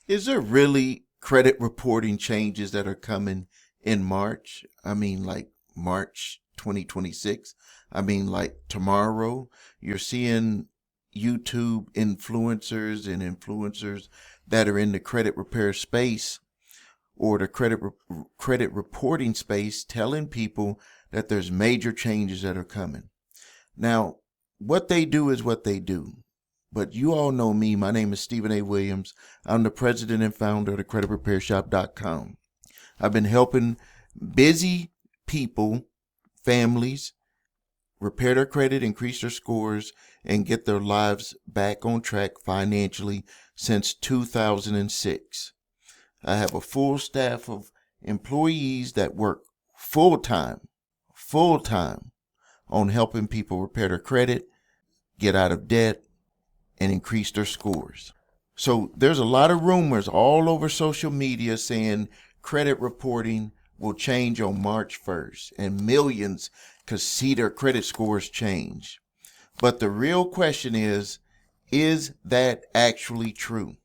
Is there really credit reporting changes that are coming in March? I mean, like March 2026. I mean, like tomorrow. You're seeing YouTube influencers and influencers that are in the credit repair space or the credit reporting space telling people that there's major changes that are coming. Now, what they do is what they do. But you all know me. My name is Stephen A. Williams. I'm the president and founder of the creditrepairshop.com. I've been helping busy people, families, repair their credit, increase their scores, and get their lives back on track financially since 2006. I have a full staff of employees that work full-time on helping people repair their credit, get out of debt, and increase their scores. So there's a lot of rumors all over social media saying credit reporting will change on March 1st and millions could see their credit scores change. But the real question is that actually true?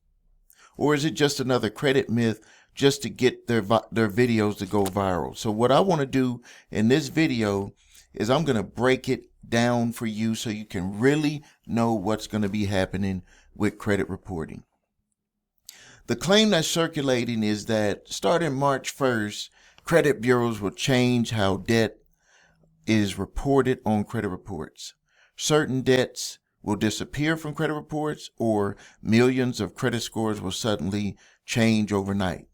Or is it just another credit myth just to get their videos to go viral? So what I want to do in this video is I'm going to break it down for you so you can really know what's going to be happening with credit reporting. The claim that's circulating is that starting March 1st, credit bureaus will change how debt is reported on credit reports. Certain debts will disappear from credit reports, or millions of credit scores will suddenly change overnight.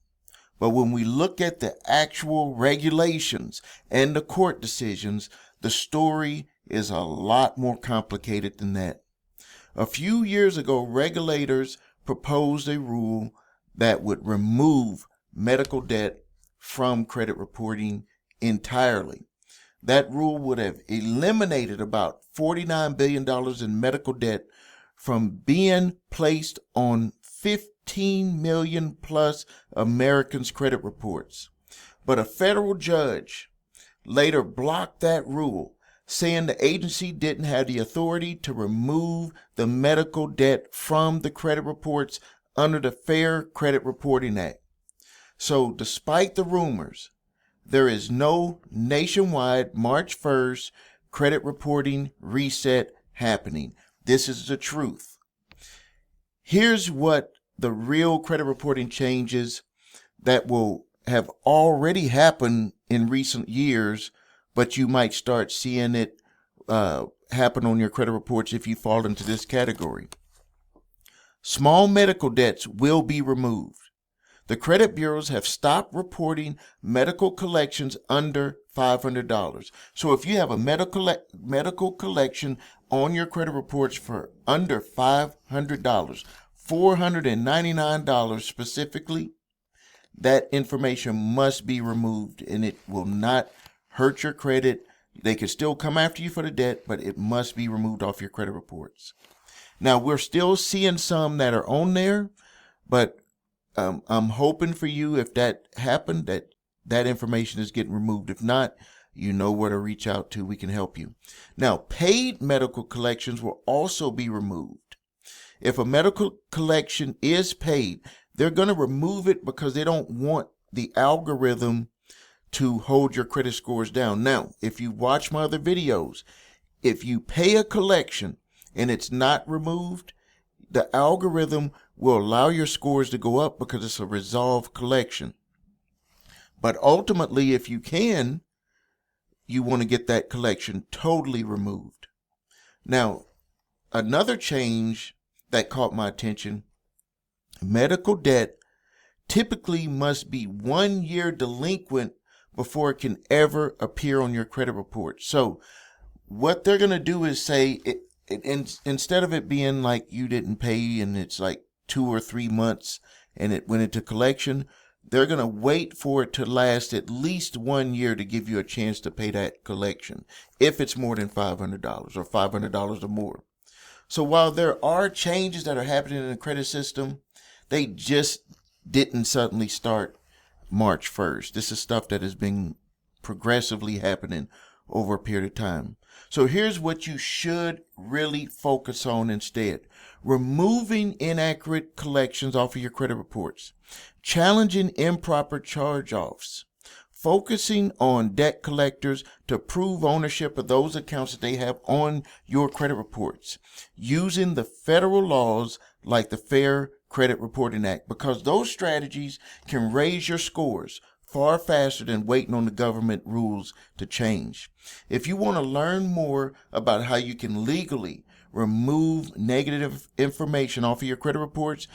But when we look at the actual regulations and the court decisions, the story is a lot more complicated than that. A few years ago, regulators proposed a rule that would remove medical debt from credit reporting entirely. That rule would have eliminated about $49 billion in medical debt from being placed on 15 million plus Americans' credit reports. But a federal judge later blocked that rule, saying the agency didn't have the authority to remove the medical debt from the credit reports under the Fair Credit Reporting Act. So despite the rumors, there is no nationwide March 1st credit reporting reset happening. This is the truth. Here's what the real credit reporting changes that will have already happened in recent years, but you might start seeing it happen on your credit reports if you fall into this category. Small medical debts will be removed. The credit bureaus have stopped reporting medical collections under $500. So if you have a medical collection on your credit reports for under $500, $499 specifically, that information must be removed, and it will not hurt your credit. They can still come after you for the debt, but it must be removed off your credit reports. Now, we're still seeing some that are on there, but I'm hoping for you, if that happened, that information is getting removed. If not, you know where to reach out to. We can help you. Now, paid medical collections will also be removed. If a medical collection is paid, they're going to remove it because they don't want the algorithm to hold your credit scores down. Now, if you watch my other videos, if you pay a collection and it's not removed, the algorithm will allow your scores to go up because it's a resolved collection. But ultimately, if you can, you want to get that collection totally removed. Now, another change that caught my attention, medical debt typically must be 1 year delinquent before it can ever appear on your credit report. So what they're going to do is say, instead of it being like you didn't pay and it's like 2 or 3 months and it went into collection, they're going to wait for it to last at least 1 year to give you a chance to pay that collection, if it's more than $500 or $500 or more. So while there are changes that are happening in the credit system, they just didn't suddenly start March 1st. This is stuff that has been progressively happening over a period of time. So here's what you should really focus on instead. Removing inaccurate collections off of your credit reports. Challenging improper charge-offs. Focusing on debt collectors to prove ownership of those accounts that they have on your credit reports. Using the federal laws like the Fair Credit Reporting Act, because those strategies can raise your scores far faster than waiting on the government rules to change. If you want to learn more about how you can legally remove negative information off of your credit reports,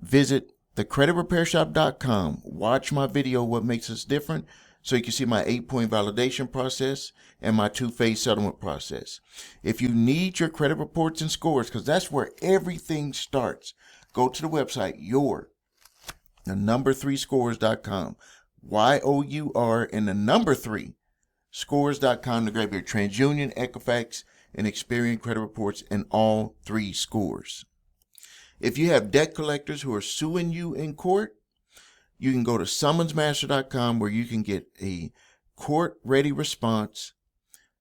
visit thecreditrepairshop.com. Watch my video, What Makes Us Different, so you can see my 8-point validation process and my 2-phase settlement process. If you need your credit reports and scores, because that's where everything starts, go to the website, the3scores.com. YOUR and the 3 scores.com to grab your TransUnion, Equifax, and Experian credit reports and all 3 scores. If you have debt collectors who are suing you in court, you can go to summonsmaster.com where you can get a court-ready response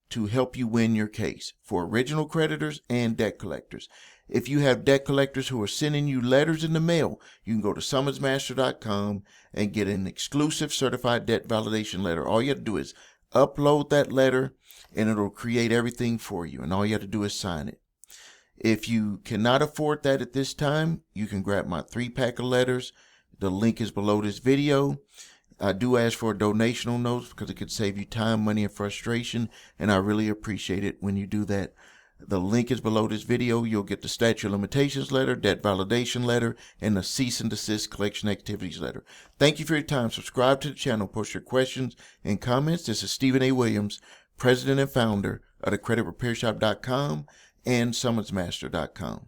to help you win your case for original creditors and debt collectors. If you have debt collectors who are sending you letters in the mail, you can go to summonsmaster.com and get an exclusive certified debt validation letter. All you have to do is upload that letter and it'll create everything for you, and all you have to do is sign it. If you cannot afford that at this time, you can grab my 3-pack of letters. The link is below this video. I do ask for a donation on those because it could save you time, money, and frustration, and I really appreciate it when you do that. The link is below this video. You'll get the statute of limitations letter, debt validation letter, and the cease and desist collection activities letter. Thank you for your time. Subscribe to the channel. Post your questions and comments. This is Stephen A. Williams, president and founder of thecreditrepairshop.com and summonsmaster.com.